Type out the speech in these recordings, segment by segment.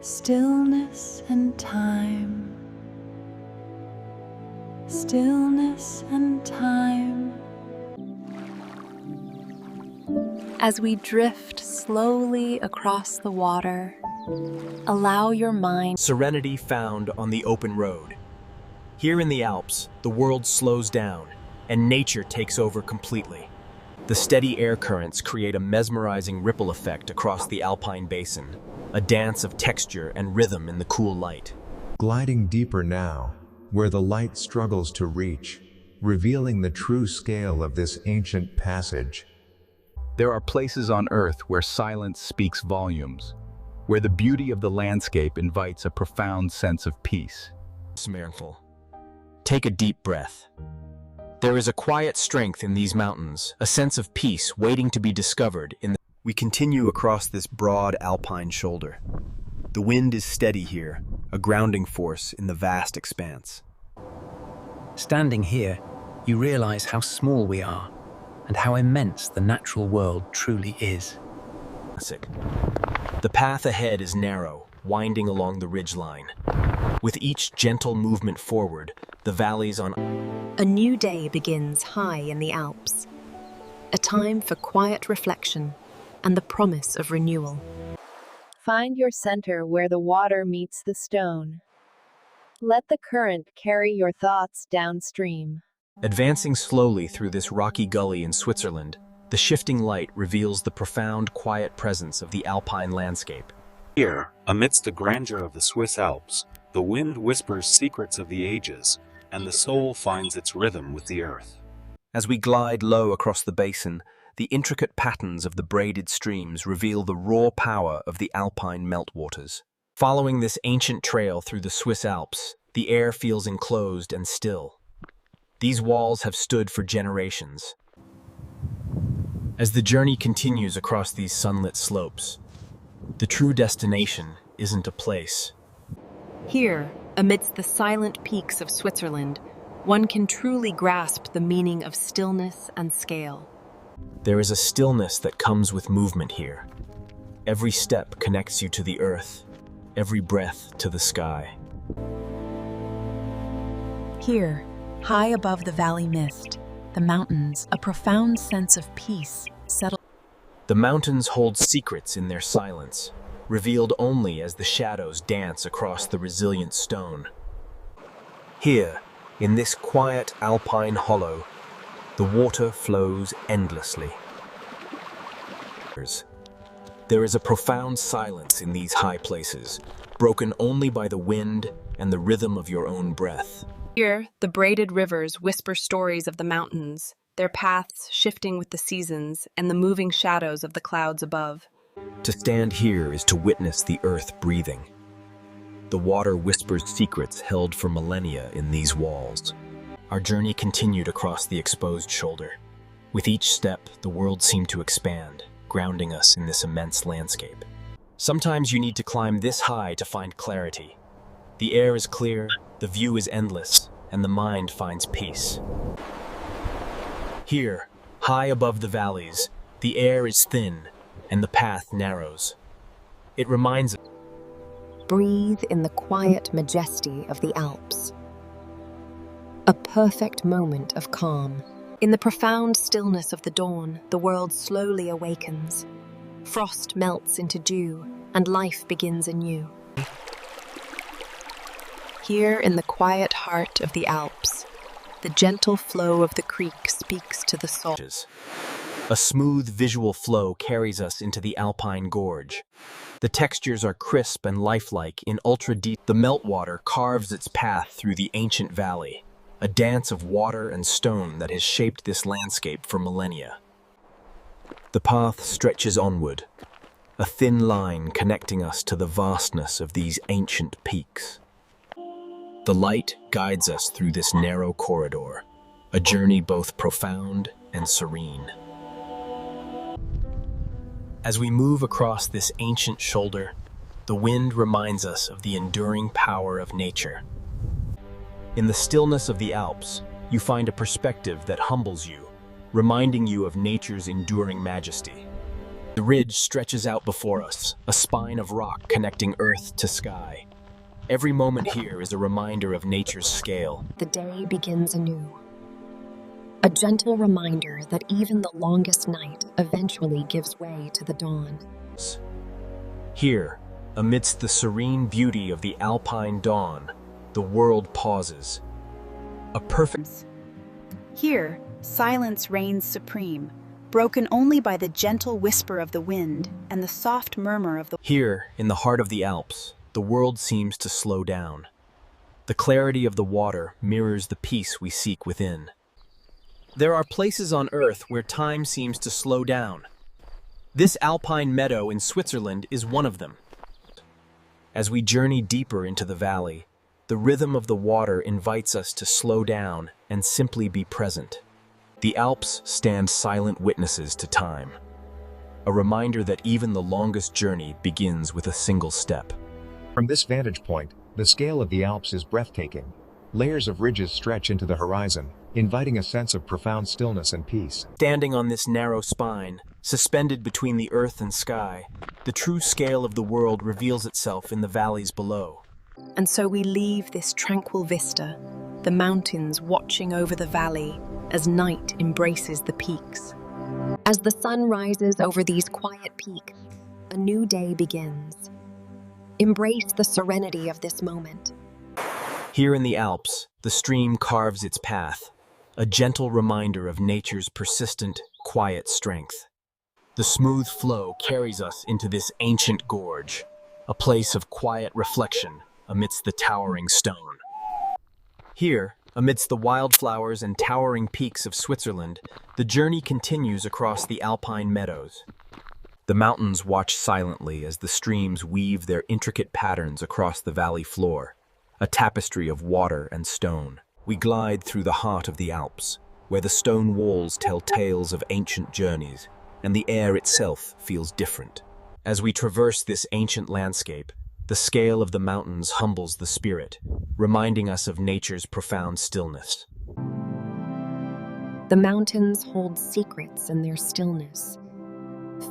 Stillness and time. Stillness and time. As we drift slowly across the water, allow your mind. Serenity found on the open road. Here in the Alps, the world slows down and nature takes over completely. The steady air currents create a mesmerizing ripple effect across the alpine basin, a dance of texture and rhythm in the cool light. Gliding deeper now, where the light struggles to reach, revealing the true scale of this ancient passage. There are places on Earth where silence speaks volumes, where the beauty of the landscape invites a profound sense of peace. Miracle. Take a deep breath. There is a quiet strength in these mountains, a sense of peace waiting to be discovered in the... We continue across this broad alpine shoulder. The wind is steady here, a grounding force in the vast expanse. Standing here, you realize how small we are and how immense the natural world truly is. The path ahead is narrow, winding along the ridgeline. With each gentle movement forward, the valleys on... A new day begins high in the Alps, a time for quiet reflection and the promise of renewal. Find your center where the water meets the stone. Let the current carry your thoughts downstream. Advancing slowly through this rocky gully in Switzerland, the shifting light reveals the profound, quiet presence of the alpine landscape. Here, amidst the grandeur of the Swiss Alps, the wind whispers secrets of the ages, and the soul finds its rhythm with the earth. As we glide low across the basin, the intricate patterns of the braided streams reveal the raw power of the alpine meltwaters. Following this ancient trail through the Swiss Alps, the air feels enclosed and still. These walls have stood for generations. As the journey continues across these sunlit slopes, the true destination isn't a place. Here, amidst the silent peaks of Switzerland, one can truly grasp the meaning of stillness and scale. There is a stillness that comes with movement here. Every step connects you to the earth, every breath to the sky. Here, high above the valley mist, the mountains, a profound sense of peace settle. The mountains hold secrets in their silence, revealed only as the shadows dance across the resilient stone. Here, in this quiet alpine hollow, the water flows endlessly. There is a profound silence in these high places, broken only by the wind and the rhythm of your own breath. Here, the braided rivers whisper stories of the mountains, their paths shifting with the seasons and the moving shadows of the clouds above. To stand here is to witness the earth breathing. The water whispers secrets held for millennia in these walls. Our journey continued across the exposed shoulder. With each step, the world seemed to expand, grounding us in this immense landscape. Sometimes you need to climb this high to find clarity. The air is clear, the view is endless, and the mind finds peace. Here, high above the valleys, the air is thin and the path narrows. It reminds us. Breathe in the quiet majesty of the Alps. A perfect moment of calm. In the profound stillness of the dawn, the world slowly awakens. Frost melts into dew, and life begins anew. Here in the quiet heart of the Alps, the gentle flow of the creek speaks to the soul. A smooth visual flow carries us into the alpine gorge. The textures are crisp and lifelike in ultra-deep. The meltwater carves its path through the ancient valley, a dance of water and stone that has shaped this landscape for millennia. The path stretches onward, a thin line connecting us to the vastness of these ancient peaks. The light guides us through this narrow corridor, a journey both profound and serene. As we move across this ancient shoulder, the wind reminds us of the enduring power of nature. In the stillness of the Alps, you find a perspective that humbles you, reminding you of nature's enduring majesty. The ridge stretches out before us, a spine of rock connecting earth to sky. Every moment here is a reminder of nature's scale. The day begins anew. A gentle reminder that even the longest night eventually gives way to the dawn. Here, amidst the serene beauty of the alpine dawn, the world pauses. A perfect... Here, silence reigns supreme, broken only by the gentle whisper of the wind and the soft murmur of the... Here, in the heart of the Alps, the world seems to slow down. The clarity of the water mirrors the peace we seek within. There are places on Earth where time seems to slow down. This alpine meadow in Switzerland is one of them. As we journey deeper into the valley, the rhythm of the water invites us to slow down and simply be present. The Alps stand silent witnesses to time, a reminder that even the longest journey begins with a single step. From this vantage point, the scale of the Alps is breathtaking. Layers of ridges stretch into the horizon, inviting a sense of profound stillness and peace. Standing on this narrow spine, suspended between the earth and sky, the true scale of the world reveals itself in the valleys below. And so we leave this tranquil vista, the mountains watching over the valley as night embraces the peaks. As the sun rises over these quiet peaks, a new day begins. Embrace the serenity of this moment. Here in the Alps, the stream carves its path, a gentle reminder of nature's persistent, quiet strength. The smooth flow carries us into this ancient gorge, a place of quiet reflection amidst the towering stone. Here, amidst the wildflowers and towering peaks of Switzerland, the journey continues across the alpine meadows. The mountains watch silently as the streams weave their intricate patterns across the valley floor, a tapestry of water and stone. We glide through the heart of the Alps, where the stone walls tell tales of ancient journeys, and the air itself feels different. As we traverse this ancient landscape, the scale of the mountains humbles the spirit, reminding us of nature's profound stillness. The mountains hold secrets in their stillness,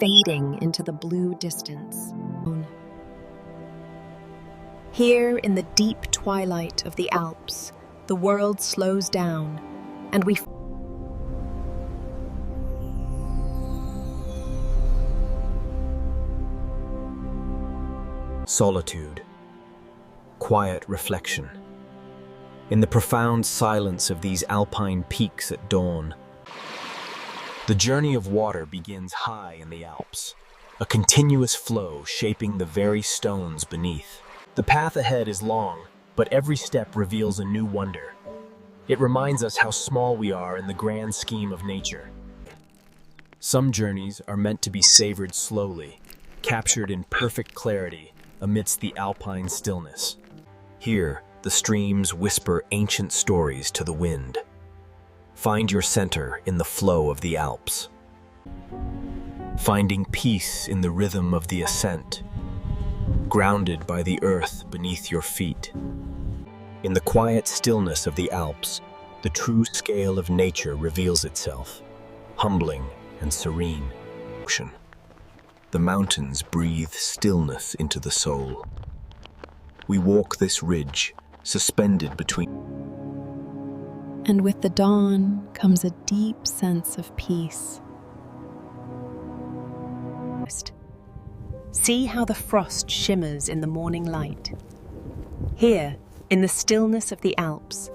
fading into the blue distance. Here in the deep twilight of the Alps, the world slows down, and we Solitude. Quiet reflection. In the profound silence of these alpine peaks at dawn, the journey of water begins high in the Alps, a continuous flow shaping the very stones beneath. The path ahead is long, but every step reveals a new wonder. It reminds us how small we are in the grand scheme of nature. Some journeys are meant to be savored slowly, captured in perfect clarity amidst the alpine stillness. Here, the streams whisper ancient stories to the wind. Find your center in the flow of the Alps, finding peace in the rhythm of the ascent, grounded by the earth beneath your feet. In the quiet stillness of the Alps, the true scale of nature reveals itself, humbling and serene. The mountains breathe stillness into the soul. We walk this ridge, suspended between. And with the dawn comes a deep sense of peace. See how the frost shimmers in the morning light. Here, in the stillness of the Alps,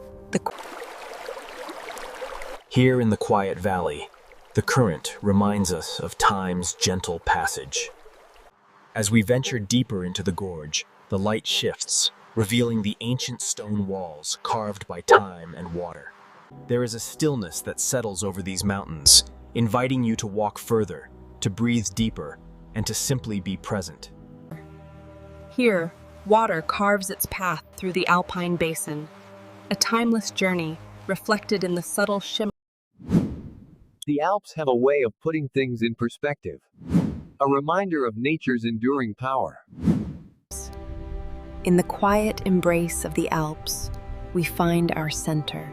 Here in the quiet valley, the current reminds us of time's gentle passage. As we venture deeper into the gorge, the light shifts, revealing the ancient stone walls carved by time and water. There is a stillness that settles over these mountains, inviting you to walk further, to breathe deeper, and to simply be present. Here, water carves its path through the alpine basin, a timeless journey reflected in the subtle shimmer. The Alps have a way of putting things in perspective. A reminder of nature's enduring power. In the quiet embrace of the Alps, we find our center.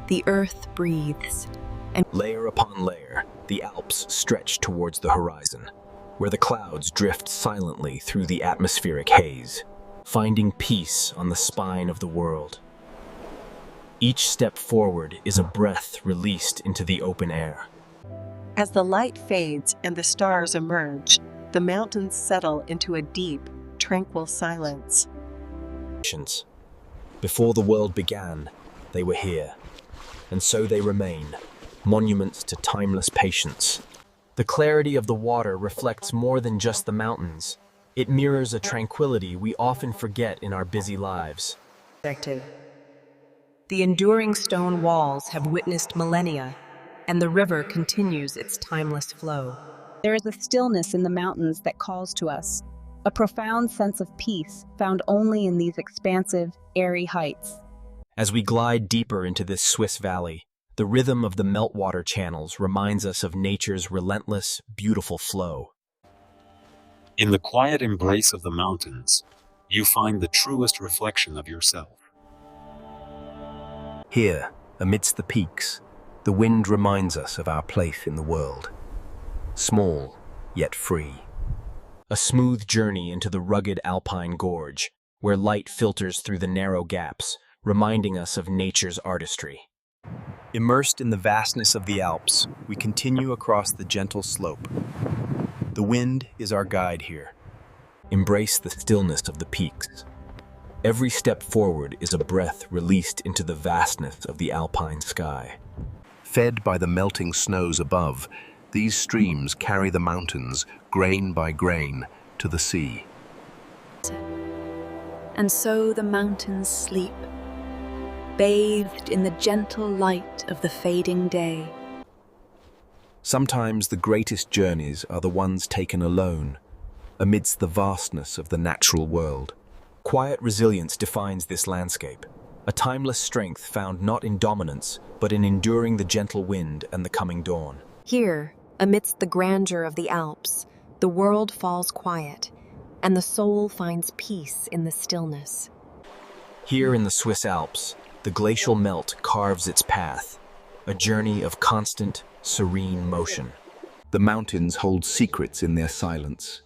The earth breathes, and layer upon layer, the Alps stretch towards the horizon, where the clouds drift silently through the atmospheric haze, finding peace on the spine of the world. Each step forward is a breath released into the open air. As the light fades and the stars emerge, the mountains settle into a deep, tranquil silence. Before the world began, they were here, and so they remain, monuments to timeless patience. The clarity of the water reflects more than just the mountains. It mirrors a tranquility we often forget in our busy lives. The enduring stone walls have witnessed millennia, and the river continues its timeless flow. There is a stillness in the mountains that calls to us, a profound sense of peace found only in these expansive, airy heights. As we glide deeper into this Swiss valley, the rhythm of the meltwater channels reminds us of nature's relentless, beautiful flow. In the quiet embrace of the mountains, you find the truest reflection of yourself. Here, amidst the peaks, the wind reminds us of our place in the world. Small, yet free. A smooth journey into the rugged alpine gorge, where light filters through the narrow gaps, reminding us of nature's artistry. Immersed in the vastness of the Alps, we continue across the gentle slope. The wind is our guide here. Embrace the stillness of the peaks. Every step forward is a breath released into the vastness of the alpine sky. Fed by the melting snows above, these streams carry the mountains, grain by grain, to the sea. And so the mountains sleep, bathed in the gentle light of the fading day. Sometimes the greatest journeys are the ones taken alone, amidst the vastness of the natural world. Quiet resilience defines this landscape, a timeless strength found not in dominance, but in enduring the gentle wind and the coming dawn. Here, amidst the grandeur of the Alps, the world falls quiet, and the soul finds peace in the stillness. Here in the Swiss Alps, the glacial melt carves its path, a journey of constant, serene motion. The mountains hold secrets in their silence.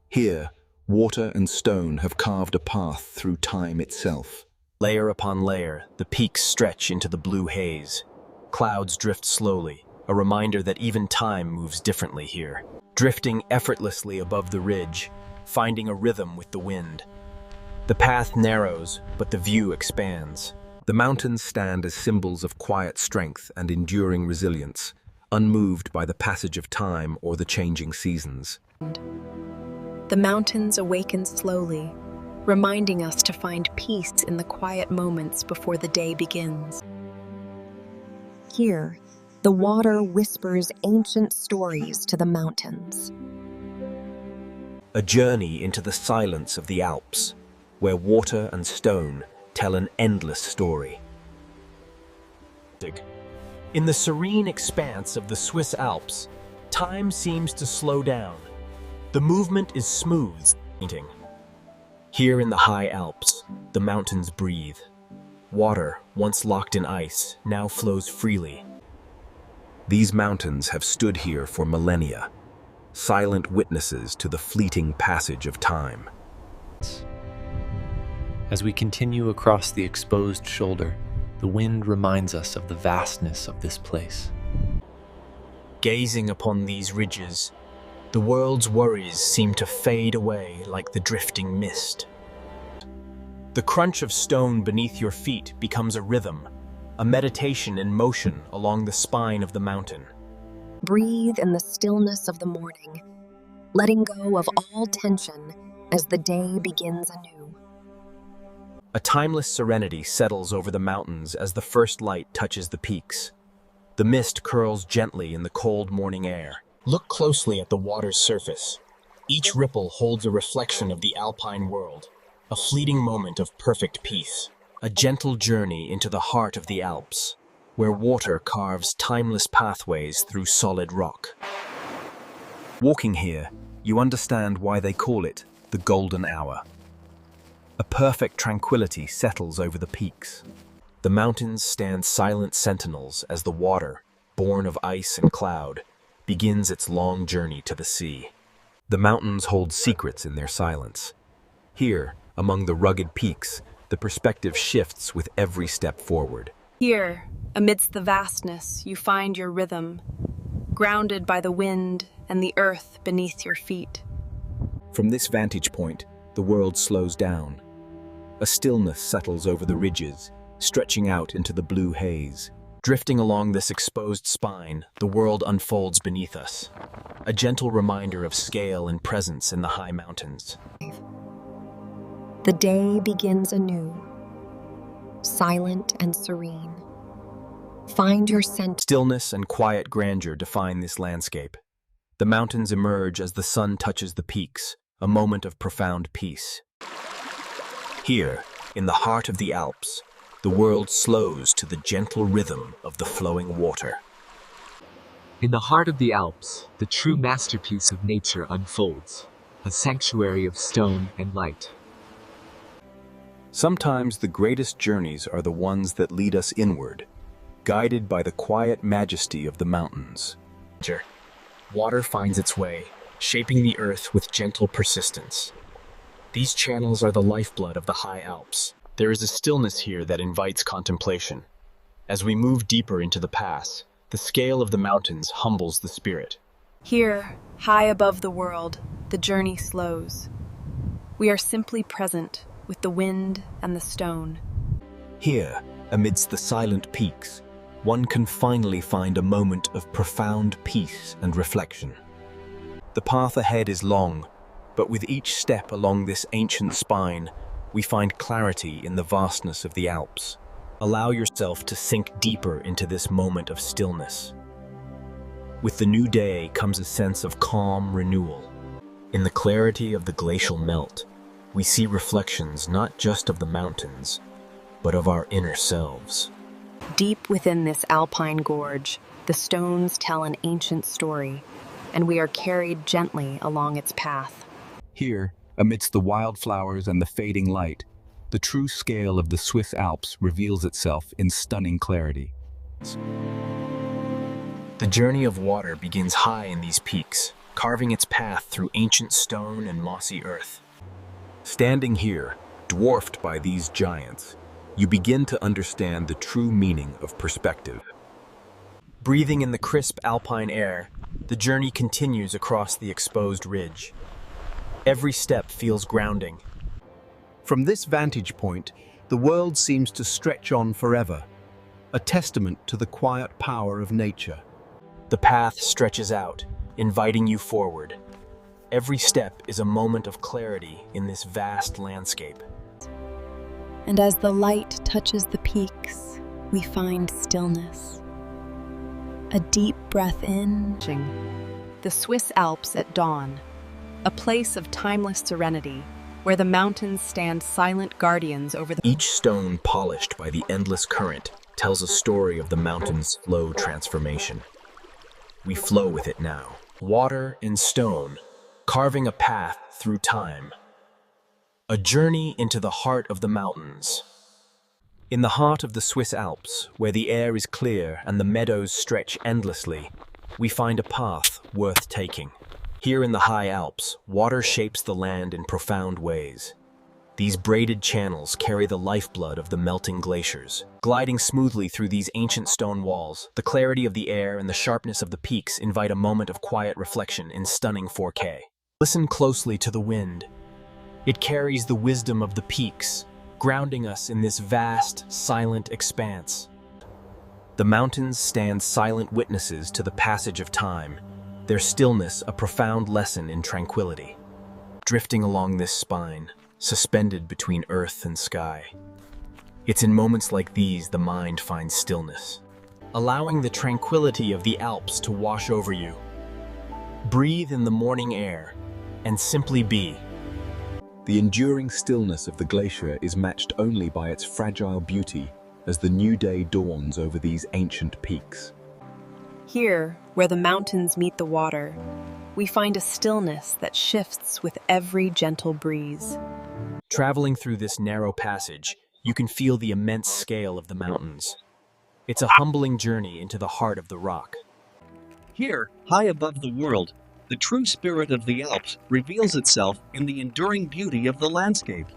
Here, water and stone have carved a path through time itself. Layer upon layer, the peaks stretch into the blue haze. Clouds drift slowly, a reminder that even time moves differently here. Drifting effortlessly above the ridge, finding a rhythm with the wind. The path narrows, but the view expands. The mountains stand as symbols of quiet strength and enduring resilience, unmoved by the passage of time or the changing seasons. The mountains awaken slowly, reminding us to find peace in the quiet moments before the day begins. Here, the water whispers ancient stories to the mountains. A journey into the silence of the Alps, where water and stone tell an endless story. In the serene expanse of the Swiss Alps, time seems to slow down. The movement is smooth. Here in the high Alps, the mountains breathe. Water, once locked in ice, now flows freely. These mountains have stood here for millennia, silent witnesses to the fleeting passage of time. As we continue across the exposed shoulder, the wind reminds us of the vastness of this place. Gazing upon these ridges, the world's worries seem to fade away like the drifting mist. The crunch of stone beneath your feet becomes a rhythm, a meditation in motion along the spine of the mountain. Breathe in the stillness of the morning, letting go of all tension as the day begins anew. A timeless serenity settles over the mountains as the first light touches the peaks. The mist curls gently in the cold morning air. Look closely at the water's surface. Each ripple holds a reflection of the alpine world, a fleeting moment of perfect peace. A gentle journey into the heart of the Alps, where water carves timeless pathways through solid rock. Walking here, you understand why they call it the golden hour. A perfect tranquility settles over the peaks. The mountains stand silent sentinels as the water, born of ice and cloud, begins its long journey to the sea. The mountains hold secrets in their silence. Here, among the rugged peaks, the perspective shifts with every step forward. Here, amidst the vastness, you find your rhythm, grounded by the wind and the earth beneath your feet. From this vantage point, the world slows down. A stillness settles over the ridges, stretching out into the blue haze. Drifting along this exposed spine, the world unfolds beneath us, a gentle reminder of scale and presence in the high mountains. The day begins anew, silent and serene. Find your center. Stillness and quiet grandeur define this landscape. The mountains emerge as the sun touches the peaks, a moment of profound peace. Here, in the heart of the Alps, the world slows to the gentle rhythm of the flowing water. In the heart of the Alps, the true masterpiece of nature unfolds, a sanctuary of stone and light. Sometimes the greatest journeys are the ones that lead us inward, guided by the quiet majesty of the mountains. Water finds its way, shaping the earth with gentle persistence. These channels are the lifeblood of the high Alps. There is a stillness here that invites contemplation. As we move deeper into the pass, the scale of the mountains humbles the spirit. Here, high above the world, the journey slows. We are simply present with the wind and the stone. Here, amidst the silent peaks, one can finally find a moment of profound peace and reflection. The path ahead is long, but with each step along this ancient spine, we find clarity in the vastness of the Alps. Allow yourself to sink deeper into this moment of stillness. With the new day comes a sense of calm renewal. In the clarity of the glacial melt, we see reflections not just of the mountains, but of our inner selves. Deep within this alpine gorge, the stones tell an ancient story, and we are carried gently along its path. Here, amidst the wildflowers and the fading light, the true scale of the Swiss Alps reveals itself in stunning clarity. The journey of water begins high in these peaks, carving its path through ancient stone and mossy earth. Standing here, dwarfed by these giants, you begin to understand the true meaning of perspective. Breathing in the crisp alpine air, the journey continues across the exposed ridge. Every step feels grounding. From this vantage point, the world seems to stretch on forever, a testament to the quiet power of nature. The path stretches out, inviting you forward. Every step is a moment of clarity in this vast landscape. And as the light touches the peaks, we find stillness. A deep breath in. The Swiss Alps at dawn, a place of timeless serenity, where the mountains stand silent guardians over the... Each stone polished by the endless current tells a story of the mountain's slow transformation. We flow with it now, water and stone, carving a path through time. A journey into the heart of the mountains. In the heart of the Swiss Alps, where the air is clear and the meadows stretch endlessly, we find a path worth taking. Here in the high Alps, water shapes the land in profound ways. These braided channels carry the lifeblood of the melting glaciers. Gliding smoothly through these ancient stone walls, the clarity of the air and the sharpness of the peaks invite a moment of quiet reflection in stunning 4K. Listen closely to the wind. It carries the wisdom of the peaks, grounding us in this vast, silent expanse. The mountains stand silent witnesses to the passage of time, their stillness a profound lesson in tranquility. Drifting along this spine, suspended between earth and sky. It's in moments like these the mind finds stillness, allowing the tranquility of the Alps to wash over you. Breathe in the morning air and simply be. The enduring stillness of the glacier is matched only by its fragile beauty as the new day dawns over these ancient peaks. Here, where the mountains meet the water, we find a stillness that shifts with every gentle breeze. Traveling through this narrow passage, you can feel the immense scale of the mountains. It's a humbling journey into the heart of the rock. Here, high above the world, The true spirit of the Alps reveals itself in the enduring beauty of the landscape.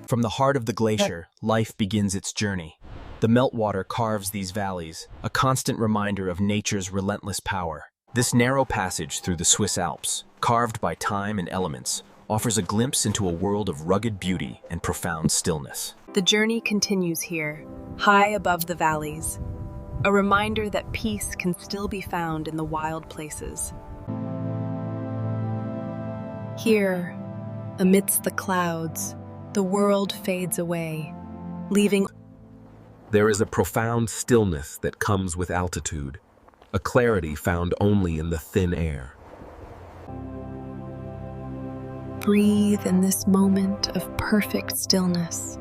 From the heart of the glacier, life begins its journey. The meltwater carves these valleys, a constant reminder of nature's relentless power. This narrow passage through the Swiss Alps, carved by time and elements, offers a glimpse into a world of rugged beauty and profound stillness. The journey continues here, high above the valleys, a reminder that peace can still be found in the wild places. Here, amidst the clouds, the world fades away, leaving. There is a profound stillness that comes with altitude, a clarity found only in the thin air. Breathe in this moment of perfect stillness.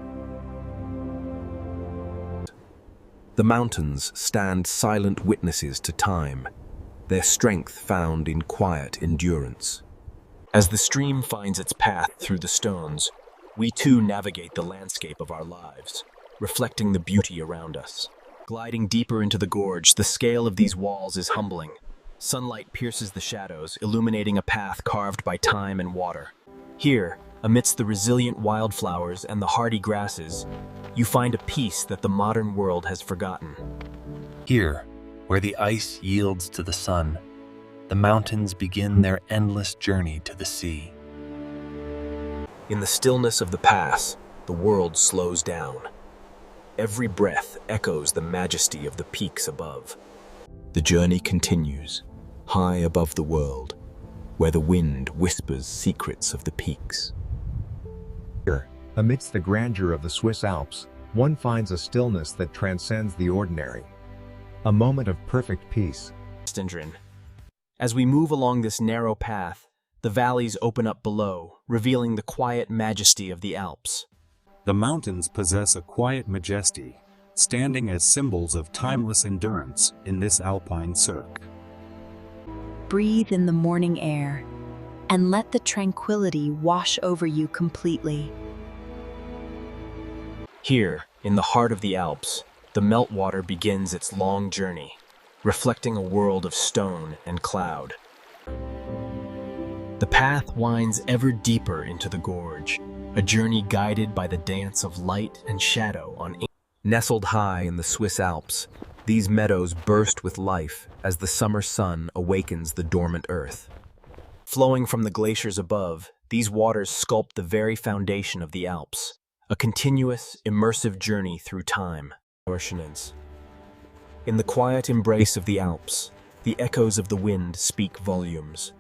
The mountains stand silent witnesses to time, their strength found in quiet endurance. As the stream finds its path through the stones, we too navigate the landscape of our lives, reflecting the beauty around us. Gliding deeper into the gorge, the scale of these walls is humbling. Sunlight pierces the shadows, illuminating a path carved by time and water. Here, amidst the resilient wildflowers and the hardy grasses, you find a peace that the modern world has forgotten. Here, where the ice yields to the sun, the mountains begin their endless journey to the sea. In the stillness of the pass, the world slows down. Every breath echoes the majesty of the peaks above. The journey continues, high above the world, where the wind whispers secrets of the peaks. Here, amidst the grandeur of the Swiss Alps, one finds a stillness that transcends the ordinary. A moment of perfect peace. As we move along this narrow path, the valleys open up below, revealing the quiet majesty of the Alps. The mountains possess a quiet majesty, standing as symbols of timeless endurance in this alpine cirque. Breathe in the morning air, and let the tranquility wash over you completely. Here, in the heart of the Alps, the meltwater begins its long journey, reflecting a world of stone and cloud. The path winds ever deeper into the gorge, a journey guided by the dance of light and shadow on. Nestled high in the Swiss Alps, these meadows burst with life as the summer sun awakens the dormant earth. Flowing from the glaciers above, these waters sculpt the very foundation of the Alps, a continuous, immersive journey through time. In the quiet embrace of the Alps, the echoes of the wind speak volumes.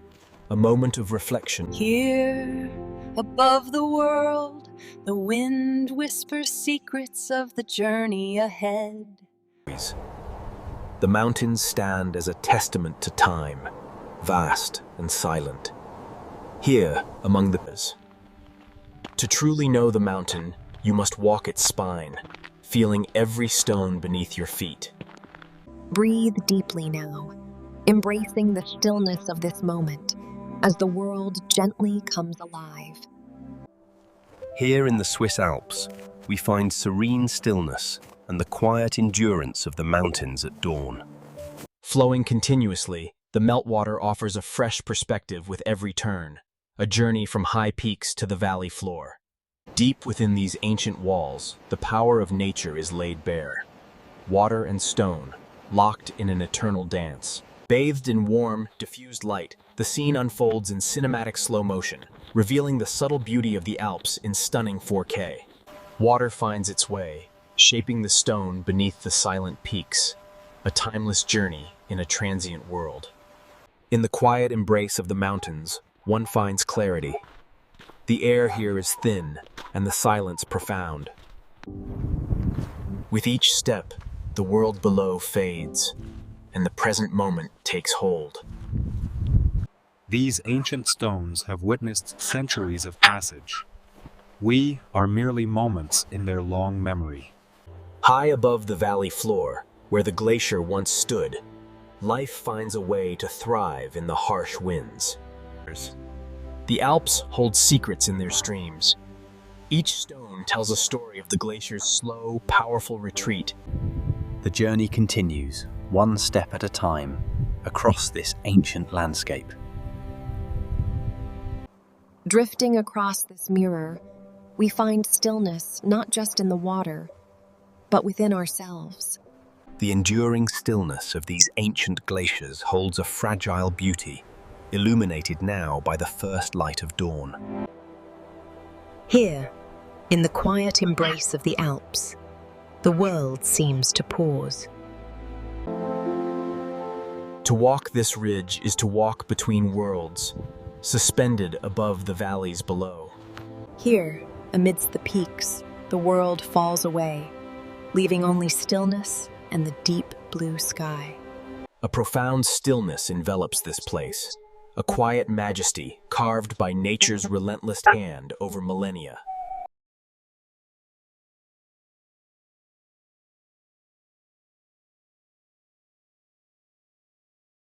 A moment of reflection. Here, above the world, the wind whispers secrets of the journey ahead. The mountains stand as a testament to time, vast and silent. Here, among the hills. To truly know the mountain, you must walk its spine, feeling every stone beneath your feet. Breathe deeply now, embracing the stillness of this moment as the world gently comes alive. Here in the Swiss Alps, we find serene stillness and the quiet endurance of the mountains at dawn. Flowing continuously, the meltwater offers a fresh perspective with every turn, a journey from high peaks to the valley floor. Deep within these ancient walls, the power of nature is laid bare. Water and stone, locked in an eternal dance. Bathed in warm, diffused light, the scene unfolds in cinematic slow motion, revealing the subtle beauty of the Alps in stunning 4K. Water finds its way, shaping the stone beneath the silent peaks, a timeless journey in a transient world. In the quiet embrace of the mountains, one finds clarity. The air here is thin, and the silence profound. With each step, the world below fades, and the present moment takes hold. These ancient stones have witnessed centuries of passage. We are merely moments in their long memory. High above the valley floor, where the glacier once stood, life finds a way to thrive in the harsh winds. The Alps hold secrets in their streams. Each stone tells a story of the glacier's slow, powerful retreat. The journey continues, one step at a time, across this ancient landscape. Drifting across this mirror, we find stillness not just in the water, but within ourselves. The enduring stillness of these ancient glaciers holds a fragile beauty, illuminated now by the first light of dawn. Here, in the quiet embrace of the Alps, the world seems to pause. To walk this ridge is to walk between worlds, suspended above the valleys below. Here, amidst the peaks, the world falls away, leaving only stillness and the deep blue sky. A profound stillness envelops this place, a quiet majesty carved by nature's relentless hand over millennia.